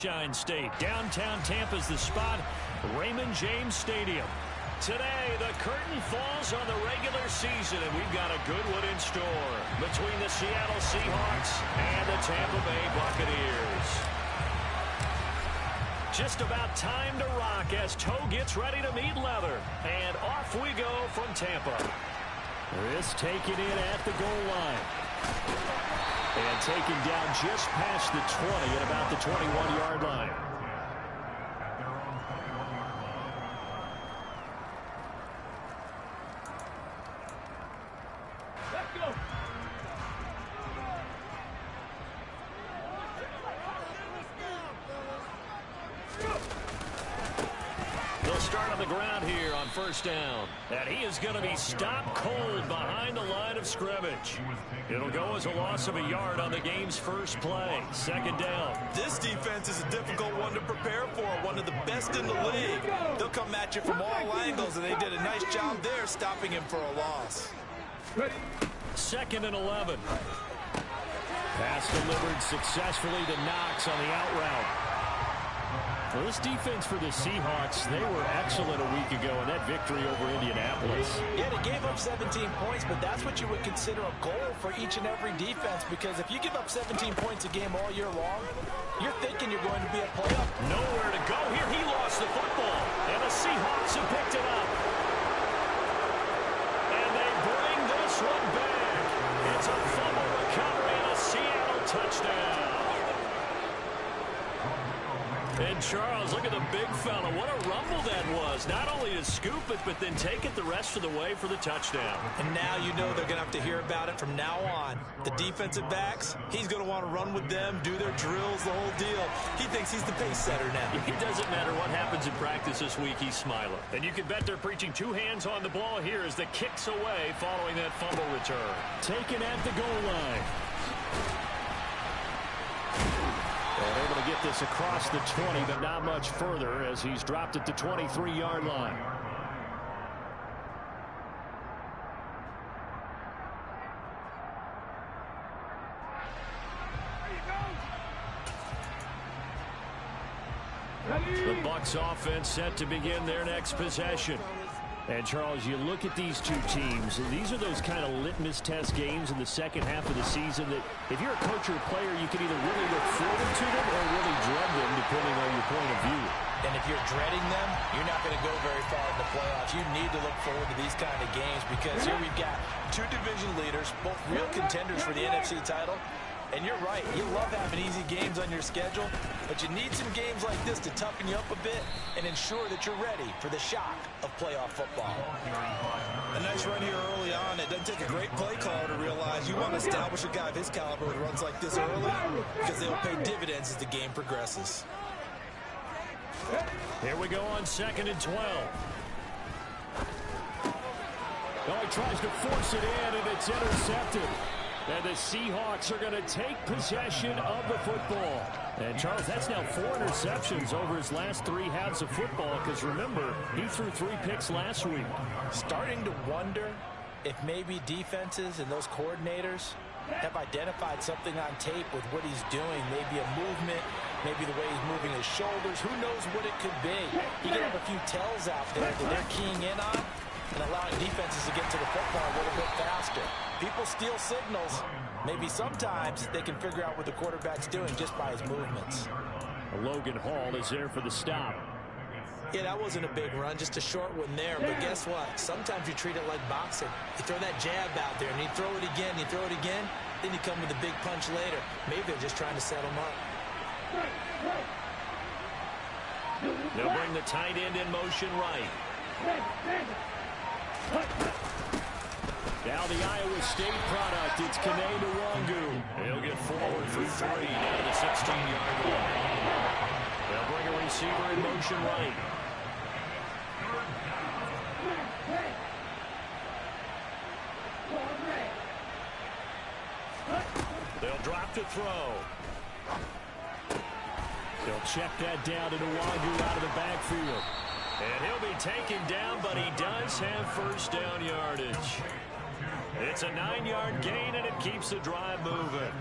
Sunshine State. Downtown Tampa's the spot. Raymond James Stadium. Today, the curtain falls on the regular season, and we've got a good one in store between the Seattle Seahawks and the Tampa Bay Buccaneers. Just about time to rock as Toe gets ready to meet leather. And off we go from Tampa. This taken in at the goal line. And taken down just past the 20 at about the 21-yard line. Let's go. They'll start on the ground here on first down. And he is going to be stopped cold behind the line of scrimmage. It'll go as a loss of a yard on the game's first play. Second down. This defense is a difficult one to prepare for, one of the best in the league. They'll come at you from all angles, and they did a nice job there stopping him for a loss. Second and 11. Pass delivered successfully to Knox on the out route. Well, this defense for the Seahawks, they were excellent a week ago in that victory over Indianapolis. Yeah, they gave up 17 points, but that's what you would consider a goal for each and every defense, because if you give up 17 points a game all year long, you're thinking you're going to be a playoff. Nowhere to go here. He lost the football, and the Seahawks have picked it up. And they bring this one back. It's a fumble recovery and a Seattle touchdown. And Charles, look at the big fella. What a rumble that was. Not only to scoop it, but then take it the rest of the way for the touchdown. And now you know they're going to have to hear about it from now on. The defensive backs, he's going to want to run with them, do their drills, the whole deal. He thinks he's the pace setter now. It doesn't matter what happens in practice this week, he's smiling. And you can bet they're preaching two hands on the ball here as the kick's away following that fumble return. Taken at the goal line. And able to get this across the 20, but not much further as he's dropped at the 23-yard line. The Bucs offense set to begin their next possession. And, Charles, you look at these two teams, and these are those kind of litmus test games in the second half of the season that if you're a coach or a player, you can either really look forward to them or really dread them, depending on your point of view. And if you're dreading them, you're not going to go very far in the playoffs. You need to look forward to these kind of games because here we've got two division leaders, both real contenders for the NFC title. And you're right, you love having easy games on your schedule, but you need some games like this to toughen you up a bit and ensure that you're ready for the shock of playoff football. A nice run here early on. It doesn't take a great play caller to realize you want to establish a guy of his caliber who runs like this early because they'll pay dividends as the game progresses. Here we go on second and 12. Oh, he tries to force it in, and it's intercepted. And the Seahawks are going to take possession of the football. And, Charles, that's now 4 interceptions over his last 3 halves of football because, remember, he threw 3 picks last week. Starting to wonder if maybe defenses and those coordinators have identified something on tape with what he's doing. Maybe a movement, maybe the way he's moving his shoulders. Who knows what it could be? He could have a few tells out there that they're keying in on and allowing defenses to get to the football a little bit faster. People steal signals. Maybe sometimes they can figure out what the quarterback's doing just by his movements. Logan Hall is there for the stop. Yeah, that wasn't a big run, just a short one there. But guess what? Sometimes you treat it like boxing. You throw that jab out there, and you throw it again, you throw it again, then you come with a big punch later. Maybe they're just trying to set him up. They'll bring the tight end in motion right. Now the Iowa State product, it's Kaneda Wangu. He'll get forward for 3 down to the 16-yard line. They'll bring a receiver in motion right. They'll drop to throw. They'll check that down to Wangu out of the backfield. And he'll be taken down, but he does have first down yardage. It's a 9-yard gain, and it keeps the drive moving.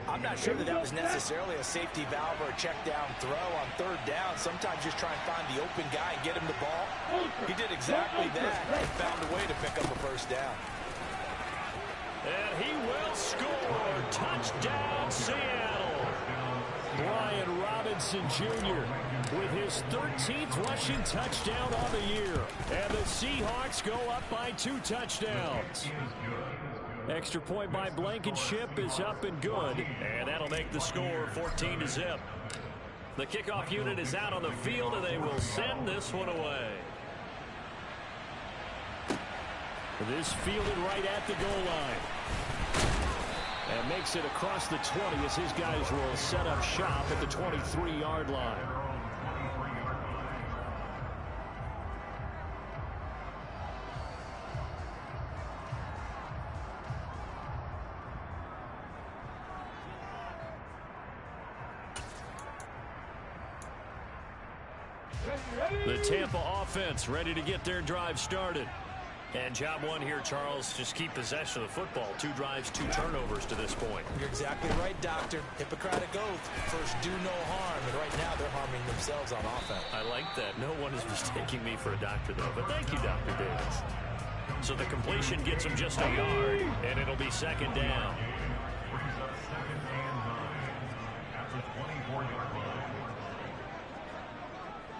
I'm not sure that was necessarily a safety valve or a check down throw on third down. Sometimes just try and find the open guy and get him the ball. He did exactly that and found a way to pick up a first down. And he will score. Touchdown, Seattle. Brian Robinson Jr. with his 13th rushing touchdown on the year. And the Seahawks go up by 2 touchdowns. Extra point by Blankenship is up and good. And that'll make the score 14-0. The kickoff unit is out on the field, and they will send this one away. This fielded right at the goal line. And makes it across the 20 as his guys will set up shop at the 23-yard line. The Tampa offense ready to get their drive started. And job one here, Charles, just keep possession of the football. 2 drives, 2 turnovers to this point. You're exactly right, Doctor. Hippocratic oath. First, do no harm. And right now, they're harming themselves on offense. I like that. No one is mistaking me for a doctor, though. But thank you, Dr. Davis. So the completion gets him just a yard, and it'll be second down.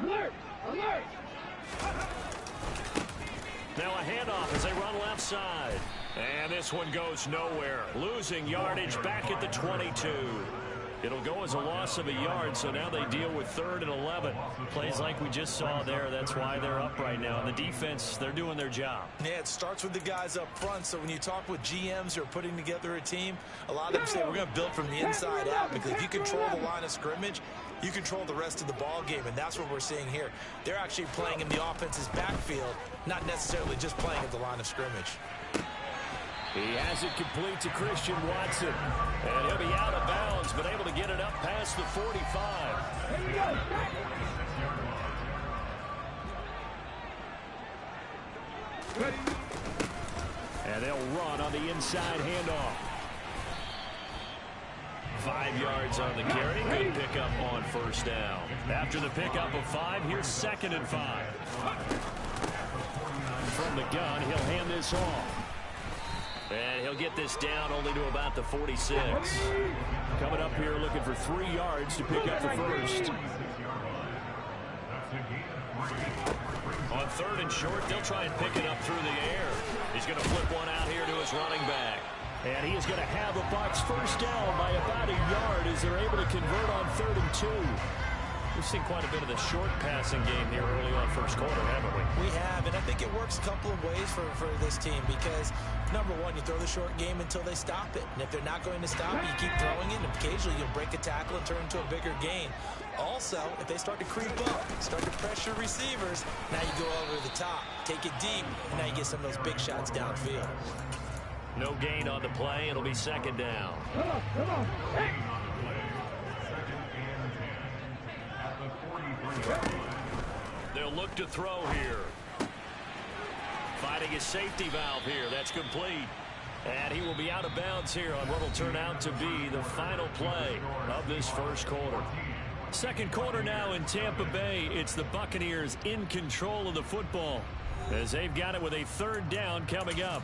Alert! Alert! Now a handoff as they run left side. And this one goes nowhere. Losing yardage back at the 22. It'll go as a loss of a yard, so now they deal with 3rd and 11. Plays like we just saw there. That's why they're up right now. And the defense, they're doing their job. Yeah, it starts with the guys up front. So when you talk with GMs who are putting together a team, a lot of them say we're going to build from the inside out, because if you control the line of scrimmage, you control the rest of the ball game, and that's what we're seeing here. They're actually playing in the offense's backfield, not necessarily just playing at the line of scrimmage. He has it complete to Christian Watson. And he'll be out of bounds, but able to get it up past the 45. Here we go. And they'll run on the inside handoff. 5 yards on the carry. Good pickup on first down. After the pickup of 5, here's 2nd and 5. From the gun, he'll hand this off. And he'll get this down only to about the 46. Coming up here looking for 3 yards to pick up the first. On 3rd and short, they'll try and pick it up through the air. He's going to flip one out here to his running back. And he is going to have the Bucs first down by about a yard as they're able to convert on 3rd and 2. We've seen quite a bit of the short passing game here early on first quarter, haven't we? We have, and I think it works a couple of ways for this team, because, number one, you throw the short game until they stop it. And if they're not going to stop it, you keep throwing it, and occasionally you'll break a tackle and turn into a bigger gain. Also, if they start to creep up, start to pressure receivers, now you go over the top, take it deep, and now you get some of those big shots downfield. No gain on the play. It'll be 2nd down. Come on. Hey. They'll look to throw here. Finding his safety valve here. That's complete. And he will be out of bounds here on what will turn out to be the final play of this first quarter. Second quarter now in Tampa Bay. It's the Buccaneers in control of the football as they've got it with a 3rd down coming up.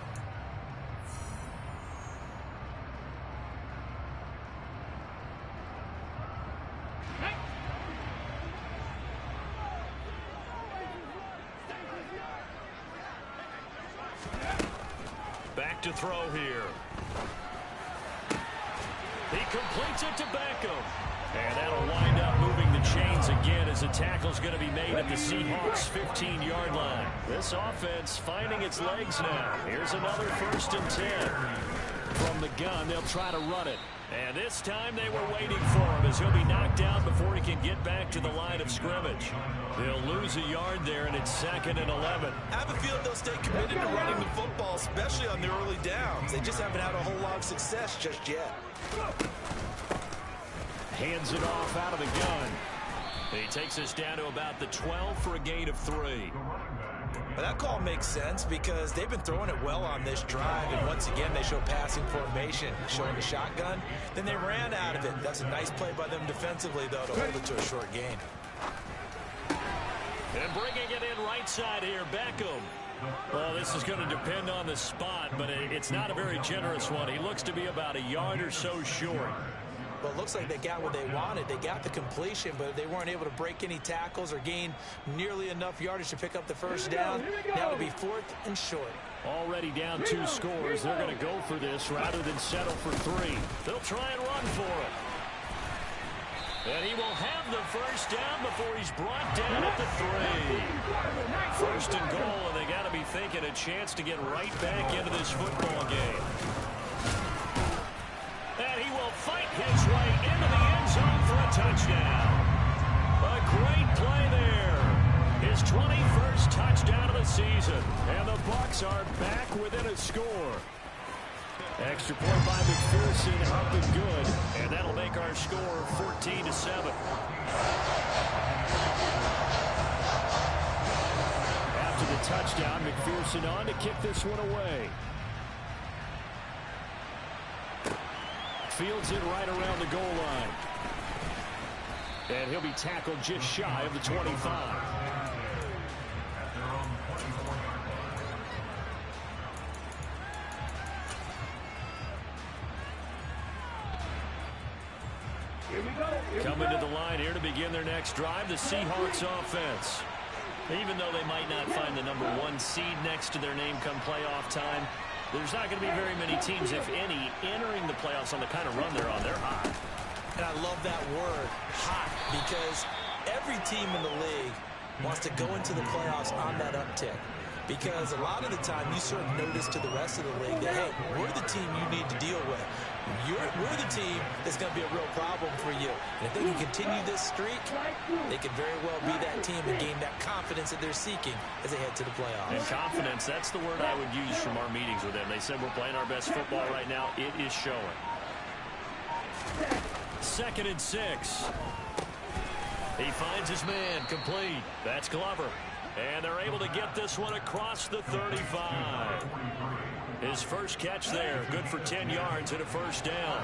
Back to throw here. He completes it to Beckham. And that'll wind up moving the chains again as the tackle's going to be made at the Seahawks' 15-yard line. This offense finding its legs now. Here's another 1st and 10. From the gun, they'll try to run it. And this time they were waiting for him as he'll be knocked down before he can get back to the line of scrimmage. They'll lose a yard there, and it's 2nd and 11. I have a feeling they'll stay committed to running the football, especially on the early downs. They just haven't had a whole lot of success just yet. Hands it off out of the gun. He takes us down to about the 12 for a gain of 3. Well, that call makes sense because they've been throwing it well on this drive, and once again they show passing formation, showing the shotgun. Then they ran out of it. That's a nice play by them defensively, though, to hold it to a short gain. And bringing it in right side here, Beckham. Well, this is going to depend on the spot, but it's not a very generous one. He looks to be about a yard or so short. Well, it looks like they got what they wanted. They got the completion, but they weren't able to break any tackles or gain nearly enough yardage to pick up the first down. Now it'll be 4th and short. Already down 2 scores. They're going to go for this rather than settle for 3. They'll try and run for it. And he will have the first down before he's brought down at the 3. 1st and goal, and they got to be thinking a chance to get right back into this football game. And he will fight his way into the end zone for a touchdown. A great play there. His 21st touchdown of the season. And the Bucs are back within a score. Extra point by McPherson, up and good. And that'll make our score 14-7. After the touchdown, McPherson on to kick this one away. Fields it right around the goal line. And he'll be tackled just shy of the 25. Coming to the line here to begin their next drive, the Seahawks offense. Even though they might not find the #1 seed next to their name come playoff time, there's not going to be very many teams, if any, entering the playoffs on the kind of run they're on. They're hot. And I love that word, hot, because every team in the league wants to go into the playoffs on that uptick. Because a lot of the time you serve notice to the rest of the league that, hey, we're the team you need to deal with. We're the team that's going to be a real problem for you. And if they can continue this streak, they can very well be that team and gain that confidence that they're seeking as they head to the playoffs. And confidence, that's the word I would use from our meetings with them. They said we're playing our best football right now. It is showing. 2nd and 6. He finds his man, complete. That's Glover. And they're able to get this one across the 35. His first catch there, good for 10 yards and a first down.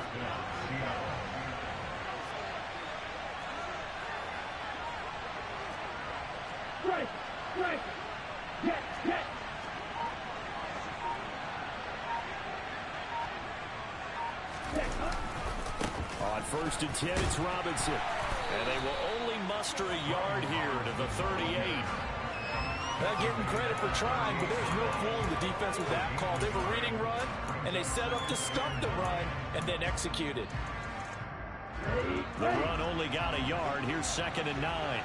Right. Get. On 1st and 10, it's Robinson. And they will only muster a yard here to the 38. Not getting credit for trying, but there's no fooling the defense with that call. They were reading run, and they set up to stop the run, and then executed. The run only got a yard. Here's 2nd and 9.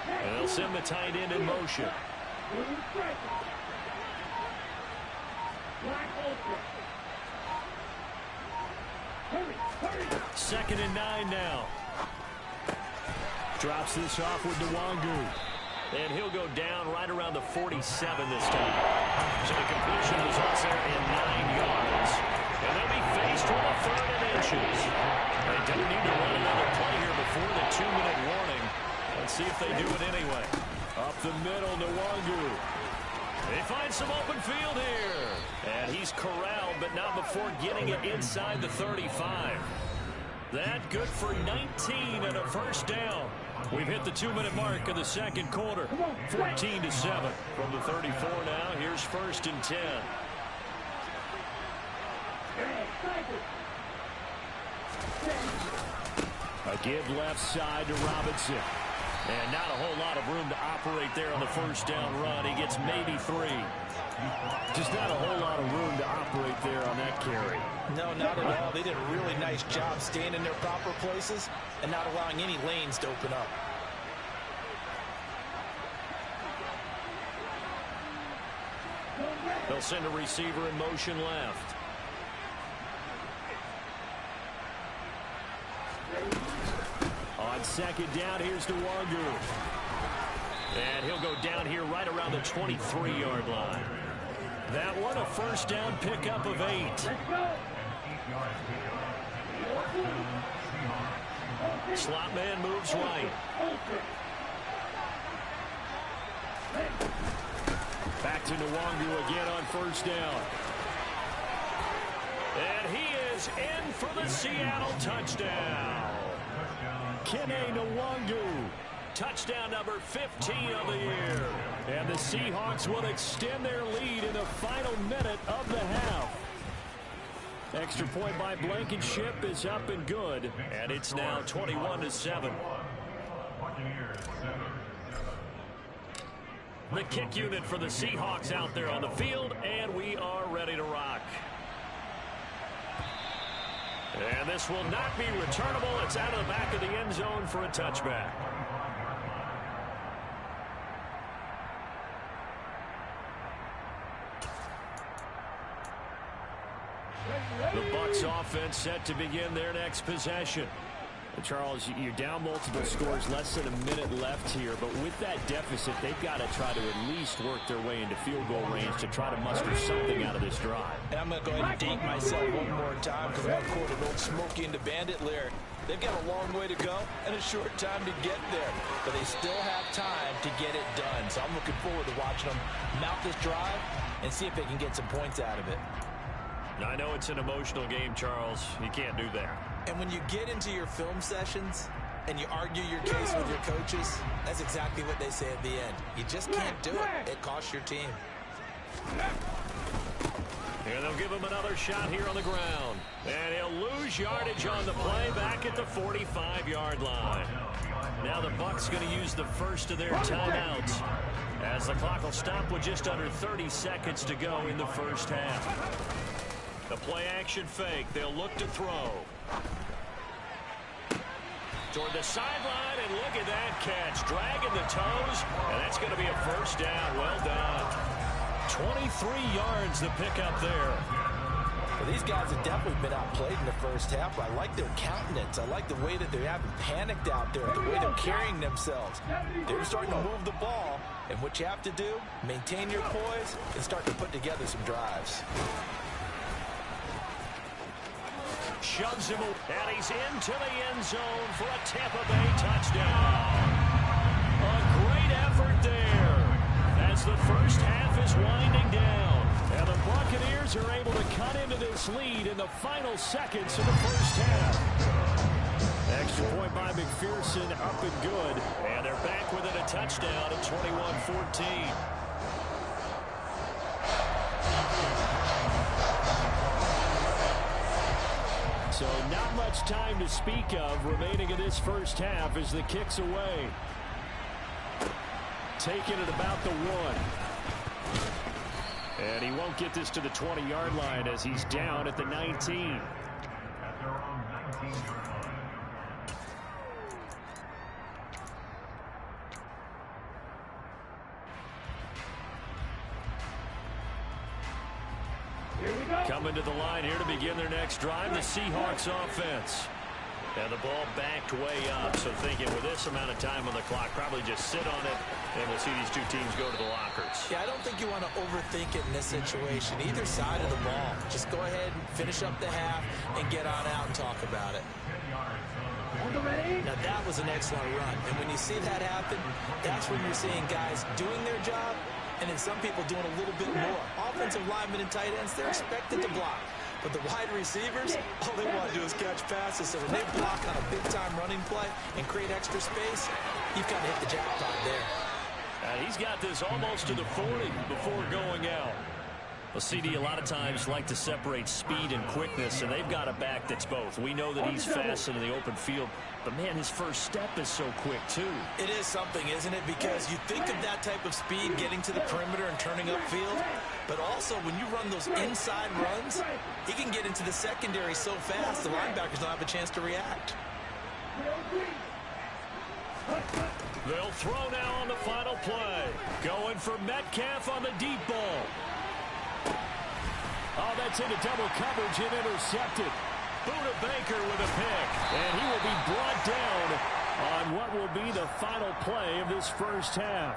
And they'll send the tight end in motion. 2nd and 9 now. Drops this off with Nwangu. And he'll go down right around the 47 this time. So the completion results there in 9 yards. And they'll be faced with a 3rd and inches. They don't need to run another play here before the 2-minute warning. Let's see if they do it anyway. Up the middle, Nwangu. They find some open field here. And he's corralled, but not before getting it inside the 35. That good for 19 and a first down. We've hit the 2-minute mark of the second quarter. 14-7 from the 34 now. Here's 1st and 10. A give left side to Robinson. And not a whole lot of room to operate there on the first down run. He gets maybe 3. Just not a whole lot of room to operate there on that carry. No, not at all. They did a really nice job staying in their proper places and not allowing any lanes to open up. They'll send a receiver in motion left. On 2nd down, here's Nwangu. And he'll go down here right around the 23-yard line. That one, a first down pickup of 8. Slot man moves right. Back to Nwangu again on first down. And he is in for the Seattle touchdown. Kene Nwangu. Touchdown number 15 of the year. And the Seahawks will extend their lead in the final minute of the half. Extra point by Blankenship is up and good. And it's now 21-7. The kick unit for the Seahawks out there on the field, and we are ready to rock. And this will not be returnable. It's out of the back of the end zone for a touchback. The Bucs offense set to begin their next possession. Charles, you're down multiple scores, less than a minute left here, but with that deficit, they've got to try to at least work their way into field goal range to try to muster something out of this drive. And I'm going to go ahead and date myself one more time because I'm going to quote an old Smokey and the Bandit lyric. They've got a long way to go and a short time to get there, but they still have time to get it done. So I'm looking forward to watching them mount this drive and see if they can get some points out of it. I know it's an emotional game, Charles. You can't do that. And when you get into your film sessions and you argue your case with your coaches, that's exactly what they say at the end. You just can't do it. It costs your team. And they'll give him another shot here on the ground. And he'll lose yardage on the play back at the 45-yard line. Now the Bucs going to use the first of their timeouts as the clock will stop with just under 30 seconds to go in the first half. The play-action fake. They'll look to throw. Toward the sideline, and look at that catch. Dragging the toes, and that's going to be a first down. Well done. 23 yards to pick up there. Well, these guys have definitely been outplayed in the first half. I like their countenance. I like the way that they haven't panicked out there, the way they're carrying themselves. They're starting to move the ball, and what you have to do, maintain your poise and start to put together some drives. Shoves him, and he's into the end zone for a Tampa Bay touchdown. A great effort there as the first half is winding down. And the Buccaneers are able to cut into this lead in the final seconds of the first half. Extra point by McPherson, up and good. And they're back within a touchdown at 21-14. So not much time to speak of remaining in this first half as the kick's away. Taking it about the 1. And he won't get this to the 20-yard line as he's down at the 19. Coming to the line here to begin their next drive, the Seahawks offense. And the ball backed way up, so thinking with this amount of time on the clock, probably just sit on it, and we'll see these two teams go to the lockers. Yeah, I don't think you want to overthink it in this situation. Either side of the ball. Just go ahead and finish up the half and get on out and talk about it. Now, that was an excellent run. And when you see that happen, that's when you're seeing guys doing their job and then some people doing a little bit more. Offensive linemen and tight ends, they're expected to block. But the wide receivers, all they want to do is catch passes. So when they block on a big-time running play and create extra space, you've got to hit the jackpot there. He's got this almost to the 40 before going out. Well, CD a lot of times like to separate speed and quickness, and they've got a back that's both. We know that he's fast in the open field, but, man, his first step is so quick, too. It is something, isn't it? Because you think of that type of speed getting to the perimeter and turning upfield, but also when you run those inside runs, he can get into the secondary so fast the linebackers don't have a chance to react. They'll throw now on the final play. Going for Metcalf on the deep ball. Oh, that's into double coverage and intercepted. Buda Baker with a pick. And he will be brought down on what will be the final play of this first half.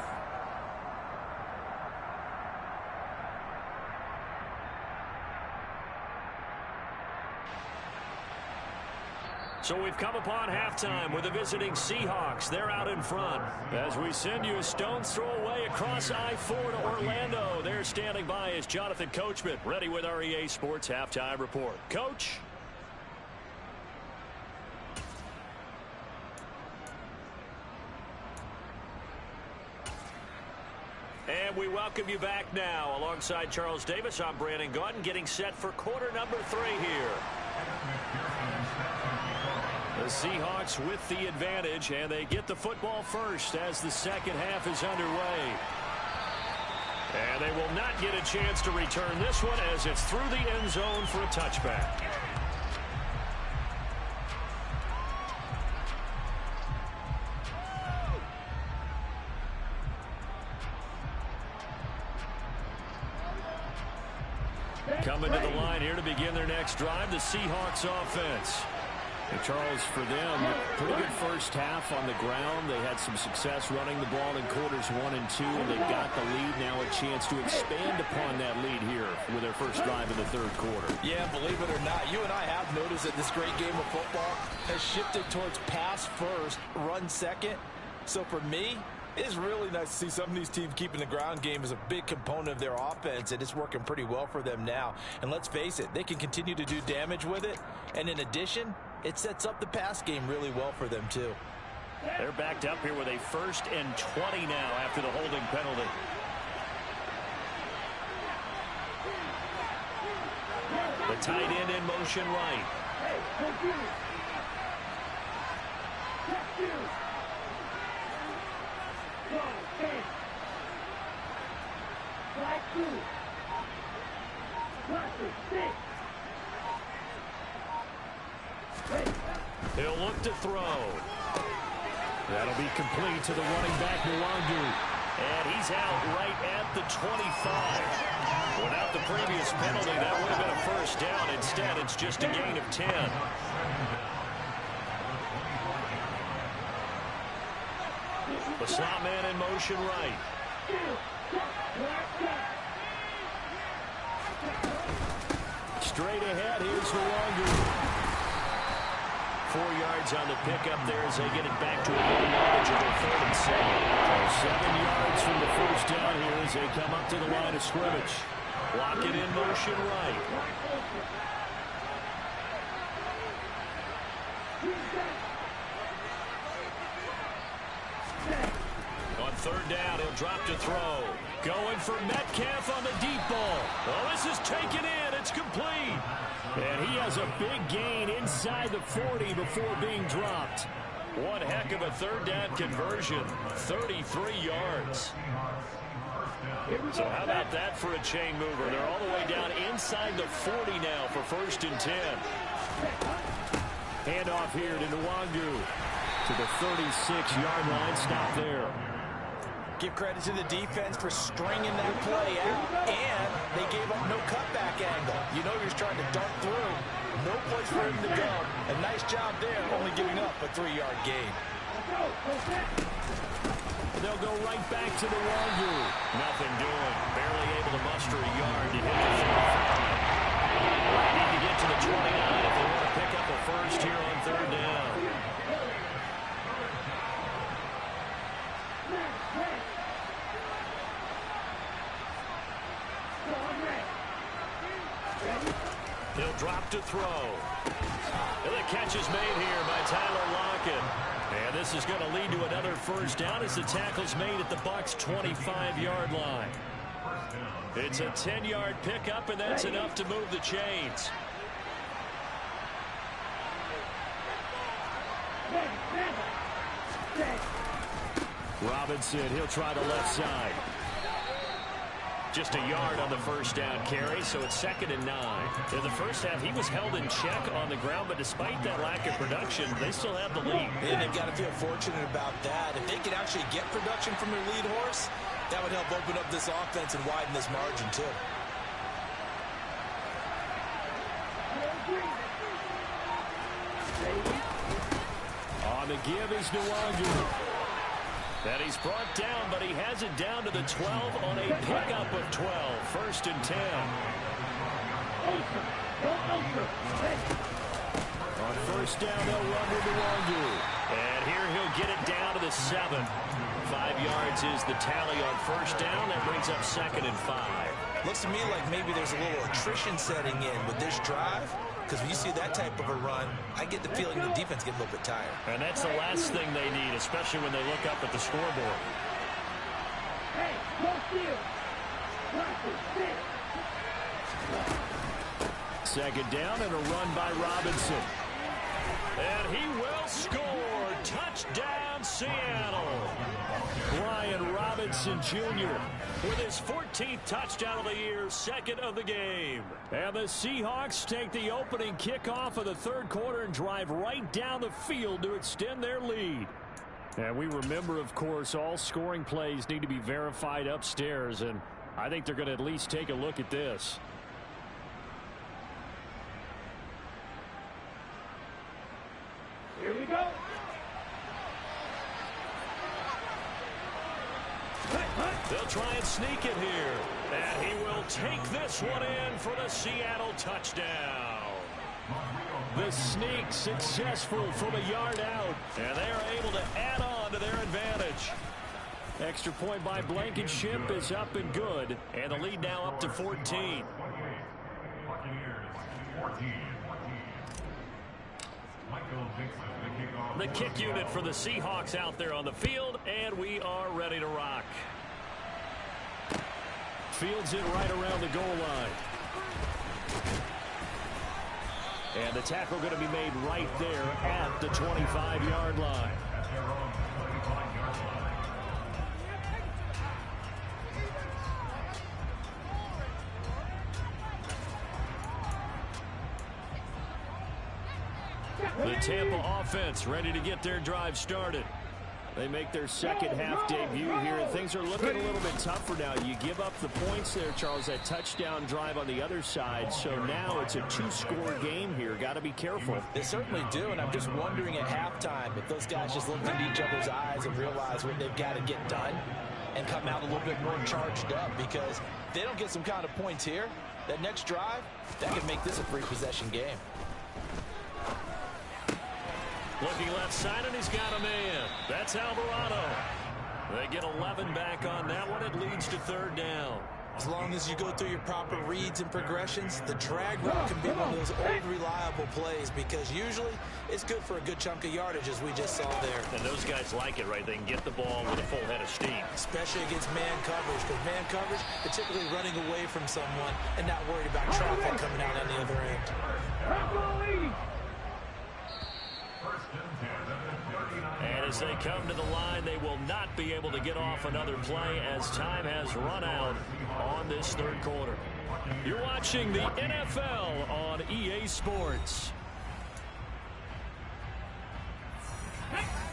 So we've come upon halftime with the visiting Seahawks. They're out in front. As we send you a stone's throw away across I-4 to Orlando. There standing by is Jonathan Coachman, ready with our EA Sports Halftime Report. Coach? And we welcome you back now. Alongside Charles Davis, I'm Brandon Gaudin, getting set for quarter number 3 here. The Seahawks with the advantage, and they get the football first as the second half is underway. And they will not get a chance to return this one as it's through the end zone for a touchback. Coming to the line here to begin their next drive, the Seahawks offense. And Charles, for them, pretty good first half on the ground. They had some success running the ball in quarters 1 and 2, and they got the lead. Now a chance to expand upon that lead here with their first drive in the third quarter. Yeah, believe it or not, you and I have noticed that this great game of football has shifted towards pass first, run second. So for me, it's really nice to see some of these teams keeping the ground game as a big component of their offense, and it's working pretty well for them now. And let's face it, they can continue to do damage with it. And in addition, it sets up the pass game really well for them, too. They're backed up here with a 1st and 20 now after the holding penalty. The tight end in motion right. He'll look to throw. That'll be complete to the running back, Nwangu. And he's out right at the 25. Without the previous penalty, that would have been a first down. Instead, it's just a gain of 10. The slot man in motion right. Straight ahead, here's Nwangu. 4 yards on the pickup there as they get it back to a manageable 3rd and 7. 7 yards from the first down here as they come up to the line of scrimmage. Block it in motion right. On 3rd down, he'll drop to throw. Going for Metcalf on the deep ball. Oh, this is taken in. It's complete. And he has a big gain inside the 40 before being dropped. One heck of a 3rd down conversion. 33 yards. So how about that for a chain mover? They're all the way down inside the 40 now for 1st and 10. Handoff here to Nwangu. To the 36-yard line. Stop there. Give credit to the defense for stringing that play out, and they gave up no cutback angle. You know you're trying to dart through. No place for him to go. A nice job there, only giving up a 3-yard gain. They'll go right back to the Nwangu. Nothing doing. Barely able to muster a yard to hit the 35. They need to get to the 29 if they want to pick up a first here on 3rd down. He'll drop to throw. And the catch is made here by Tyler Lockett. And this is going to lead to another first down as the tackle's made at the Bucs' 25-yard line. It's a 10-yard pickup, and that's enough to move the chains. Robinson, he'll try the left side. Just a yard on the first down carry, so it's 2nd and 9. In the first half, he was held in check on the ground, but despite that lack of production, they still have the lead. And they've got to feel fortunate about that. If they can actually get production from their lead horse, that would help open up this offense and widen this margin, too. On the give is Nwangu. And he's brought down, but he has it down to the 12 on a pickup of 12. 1st and 10. On first down, they'll run with the Wandu. And here he'll get it down to the 7. 5 yards is the tally on first down. That brings up 2nd and 5. Looks to me like maybe there's a little attrition setting in with this drive. Because when you see that type of a run, I get the feeling the defense gets a little bit tired. And that's the last thing they need, especially when they look up at the scoreboard. Hey, no steal. Practice, 2nd down and a run by Robinson. And he will score. Touchdown, Seattle. Brian Robinson Jr. with his 14th touchdown of the year, 2nd of the game. And the Seahawks take the opening kickoff of the 3rd quarter and drive right down the field to extend their lead. And we remember, of course, all scoring plays need to be verified upstairs, and I think they're going to at least take a look at this. here we go. They'll try and sneak it here. And he will take this one in for the Seattle touchdown. The sneak successful from a yard out. And they're able to add on to their advantage. Extra point by Blankenship is up and good. And the lead now up to 14. The kick unit for the Seahawks out there on the field, and we are ready to rock. Fields it right around the goal line. And the tackle going to be made right there at the 25-yard line. The Tampa offense ready to get their drive started. They make their second half debut here, and things are looking a little bit tougher now. You give up the points there, Charles, that touchdown drive on the other side. So now it's a 2-score game here. Got to be careful. They certainly do, and I'm just wondering at halftime if those guys just looked into each other's eyes and realize what they've got to get done and come out a little bit more charged up, because if they don't get some kind of points here, that next drive, that could make this a free possession game. Looking left side, and he's got a man. That's Alvarado. They get 11 back on that one. It leads to 3rd down. As long as you go through your proper reads and progressions, the drag route can be one of those old reliable plays, because usually it's good for a good chunk of yardage, as we just saw there. And those guys like it, right? They can get the ball with a full head of steam. Especially against man coverage, because man coverage, they're typically running away from someone and not worried about traffic coming out on the other end. And as they come to the line, they will not be able to get off another play as time has run out on this 3rd quarter. You're watching the NFL on EA Sports.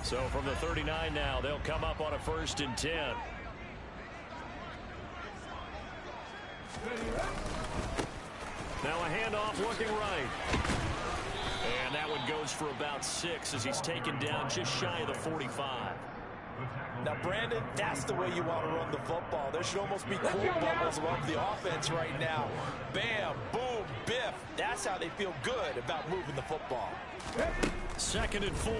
So from the 39 now, they'll come up on a 1st and 10. Now a handoff looking right. And that one goes for about 6 as he's taken down just shy of the 45. Now, Brandon, that's the way you want to run the football. There should almost be quote bubbles above the offense right now. Bam, boom, biff. That's how they feel good about moving the football. 2nd and 4.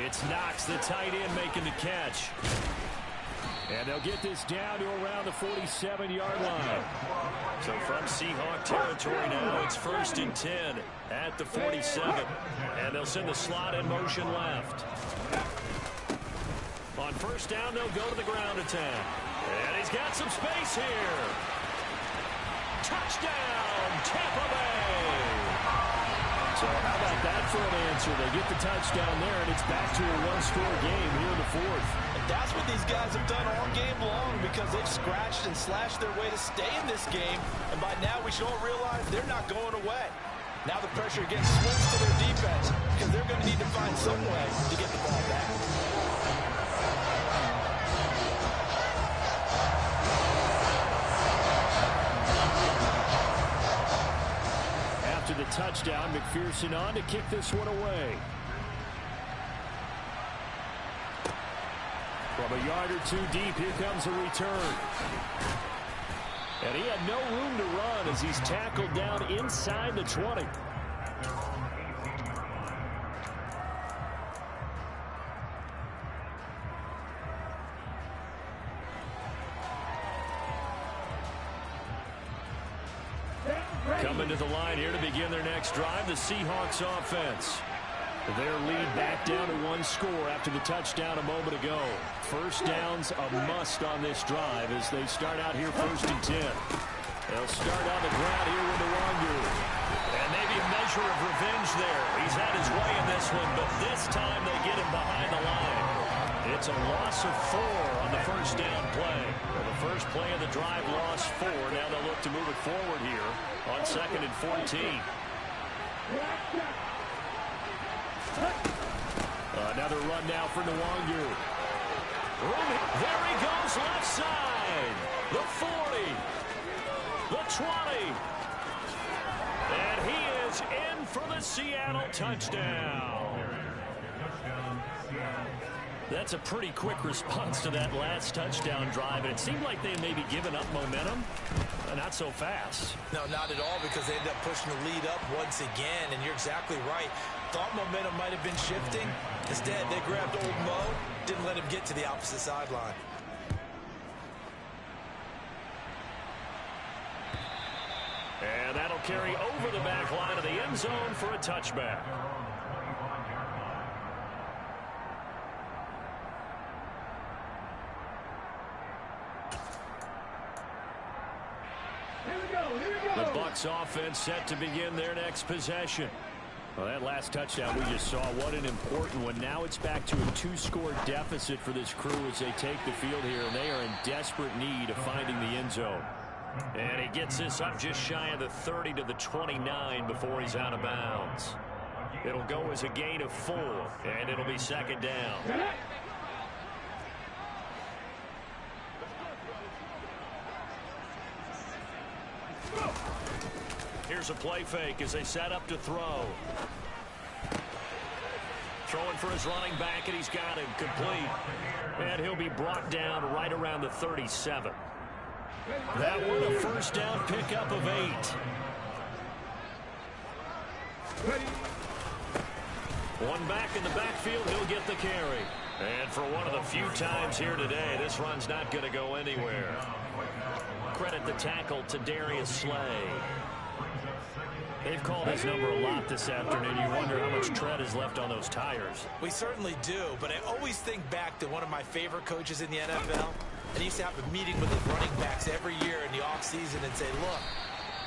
It's Knox, the tight end, making the catch. And they'll get this down to around the 47-yard line. So from Seahawk territory now, it's 1st and 10 at the 47. And they'll send the slot in motion left. On 1st down, they'll go to the ground attack. And he's got some space here. Touchdown, Tampa Bay. So how about that for an answer? They get the touchdown there, and it's back to a 1-score game here in the 4th. And that's what these guys have done all game long, because they've scratched and slashed their way to stay in this game. And by now, we should all realize they're not going away. Now the pressure again swings to their defense, because they're going to need to find some way to get the ball back. After the touchdown, McPherson on to kick this one away. From a yard or 2 deep, here comes a return. And he had no room to run as he's tackled down inside the 20. Coming to the line here to begin their next drive, the Seahawks offense. Their lead back down to one score after the touchdown a moment ago. First down's a must on this drive as they start out here 1st and 10. They'll start on the ground here with the Wangu. And maybe a measure of revenge there. He's had his way in this one, but this time they get him behind the line. It's a loss of 4 on the first down play. Well, the first play of the drive lost 4. Now they'll look to move it forward here on 2nd and 14. Another run now for Nwangu. There he goes, left side. The 40. The 20. And he is in for the Seattle touchdown. That's a pretty quick response to that last touchdown drive. And it seemed like they may be giving up momentum. Not so fast. No, not at all, because they ended up pushing the lead up once again. And you're exactly right. Thought momentum might have been shifting. Instead, they grabbed old Mo, didn't let him get to the opposite sideline. And that'll carry over the back line of the end zone for a touchback. The Bucs offense set to begin their next possession. Well, that last touchdown we just saw, what an important one. Now it's back to a 2-score deficit for this crew as they take the field here, and they are in desperate need of finding the end zone. And he gets this up just shy of the 30 to the 29 before he's out of bounds. It'll go as a gain of 4, and it'll be 2nd down. Here's a play fake as they set up to throw. Throwing for his running back, and he's got him complete. And he'll be brought down right around the 37. That one, a first down pickup of 8. One back in the backfield, he'll get the carry. And for one of the few times here today, this run's not going to go anywhere. Credit the tackle to Darius Slay. They've called his number a lot this afternoon. You wonder how much tread is left on those tires. We certainly do, but I always think back to one of my favorite coaches in the NFL. And he used to have a meeting with his running backs every year in the offseason and say, look,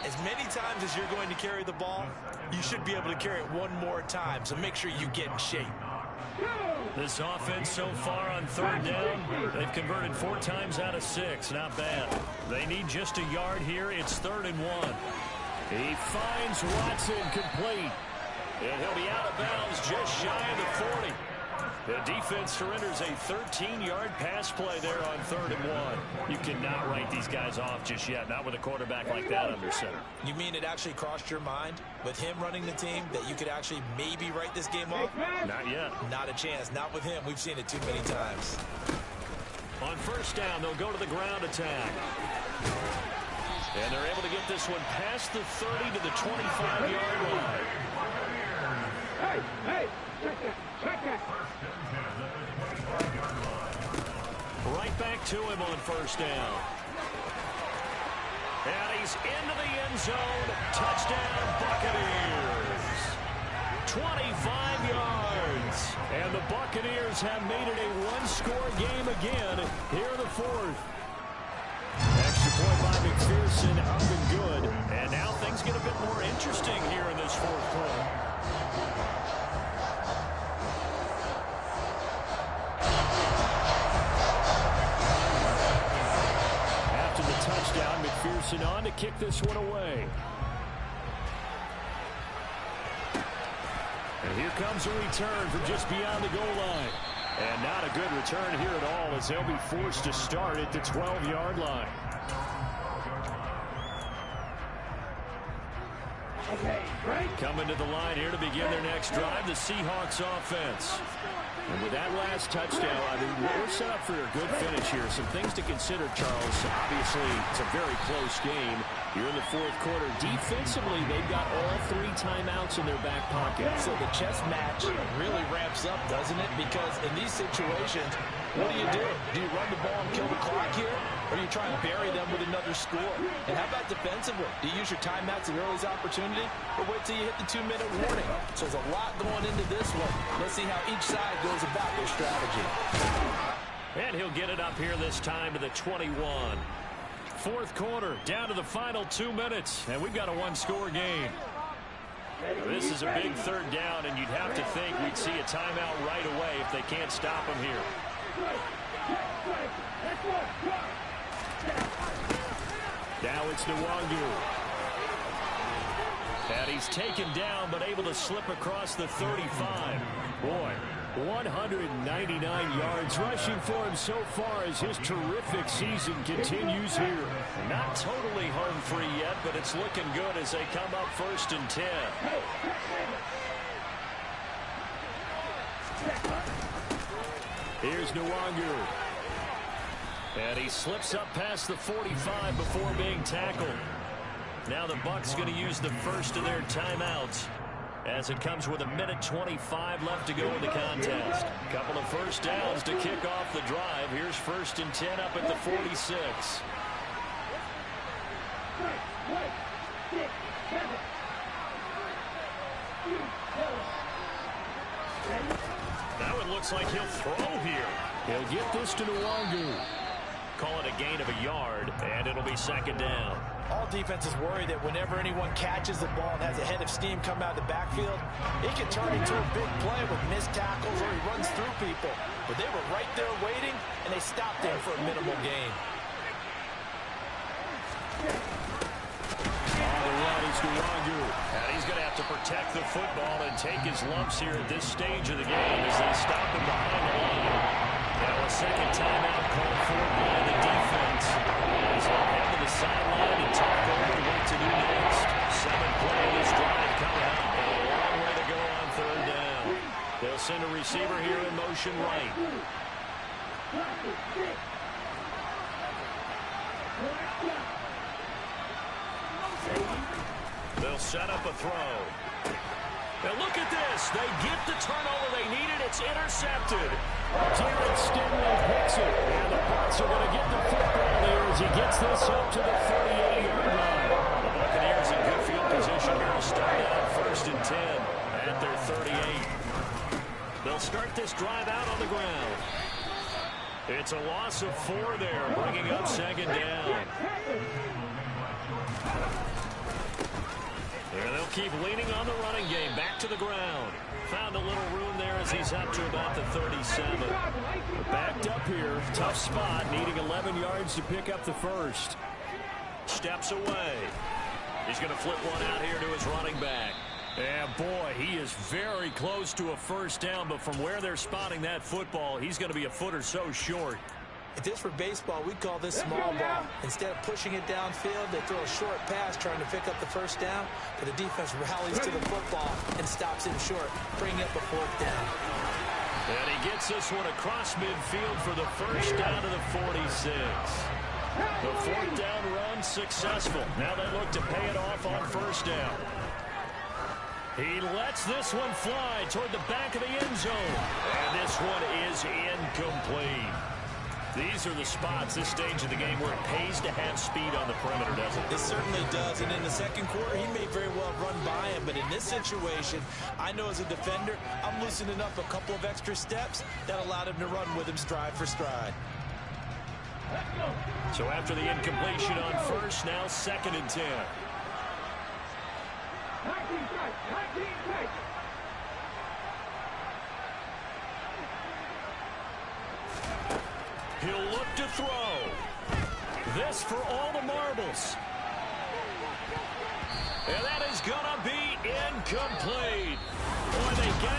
as many times as you're going to carry the ball, you should be able to carry it one more time, so make sure you get in shape. This offense so far on 3rd down, they've converted 4 times out of 6. Not bad. They need just a yard here. It's 3rd and 1. He finds Watson complete. And he'll be out of bounds just shy of the 40. The defense surrenders a 13-yard pass play there on 3rd and 1. You cannot write these guys off just yet, not with a quarterback like that under center. You mean it actually crossed your mind with him running the team that you could actually maybe write this game off? Not yet. Not a chance. Not with him. We've seen it too many times. On 1st down, they'll go to the ground attack. And they're able to get this one past the 30 to the 25-yard line. Hey, check that. Right back to him on 1st down. And he's into the end zone. Touchdown, Buccaneers. 25 yards. And the Buccaneers have made it a 1-score game again here in the 4th. Extra point by McPherson, up and good. And now things get a bit more interesting here in this 4th quarter. After the touchdown, McPherson on to kick this one away. And here comes a return from just beyond the goal line. And not a good return here at all as they'll be forced to start at the 12-yard line. Coming to the line here to begin their next drive, the Seahawks offense. And with that last touchdown, I mean, we're set up for a good finish here. Some things to consider, Charles. Obviously, it's a very close game. You're in the 4th quarter. Defensively, they've got all 3 timeouts in their back pocket. So the chess match really ramps up, doesn't it? Because in these situations, What do? Do you run the ball and kill the clock here? Or do you try and bury them with another score? And how about defensively? Do you use your timeouts at early's opportunity? Or wait till you hit the 2-minute warning? So there's a lot going into this one. Let's see how each side goes about their strategy. And he'll get it up here this time to the 21. Fourth quarter, down to the final 2 minutes. And we've got a one-score game. This is a big third down, and you'd have to think we'd see a timeout right away if they can't stop him here. Now it's Nwangu. And he's taken down, but able to slip across the 35. Boy, 199 yards rushing for him so far as his terrific season continues here. Not totally home free yet, but it's looking good as they come up 1st and 10. Here's Nwangu. And he slips up past the 45 before being tackled. Now the Bucs going to use the first of their timeouts as it comes with 1:25 left to go in the contest. Couple of first downs to kick off the drive. Here's 1st and 10 up at the 46. Now it looks like he'll throw here. He'll get this to Nwangu. Call it a gain of a yard, and it'll be 2nd down. All defenses worry that whenever anyone catches the ball and has a head of steam come out of the backfield, it can turn into a big play with missed tackles or he runs through people. But they were right there waiting, and they stopped there for a minimal gain. On the run is Nwangu. And he's going to have to protect the football and take his lumps here at this stage of the game as they stop him behind the line. Now a second timeout called for by the defense. As they'll head to the sideline and talk over what to do next. 7-play this drive coming up. And a long way to go on 3rd down. They'll send a receiver here in motion right. They'll set up a throw. Now look at this. They get the turnover they needed. It's intercepted. Jared Stingley picks it. And the Bucs are going to get the football here as he gets this up to the 38-yard line. The Buccaneers in good field position here to start out 1st and 10 at their 38. They'll start this drive out on the ground. It's a loss of 4 there, bringing up 2nd down. And they'll keep leaning on the running game. Back to the ground. Found a little room there as he's up to about the 37. Backed up here. Tough spot. Needing 11 yards to pick up the first. Steps away. He's going to flip one out here to his running back. And boy, he is very close to a first down. But from where they're spotting that football, he's going to be a foot or so short. If this were baseball, we'd call this small ball. Instead of pushing it downfield, they throw a short pass trying to pick up the first down, but the defense rallies to the football and stops him short, bringing up a 4th down. And he gets this one across midfield for the first down to the 46. The 4th down run successful. Now they look to pay it off on 1st down. He lets this one fly toward the back of the end zone. And this one is incomplete. These are the spots, this stage of the game, where it pays to have speed on the perimeter, doesn't it? It certainly does, and in the second quarter, he may very well run by him, but in this situation, I know as a defender, I'm loosening up a couple of extra steps that allowed him to run with him stride for stride. So after the incompletion on 1st, now 2nd and 10. He'll look to throw. This for all the marbles. And that is going to be incomplete. Boy, they got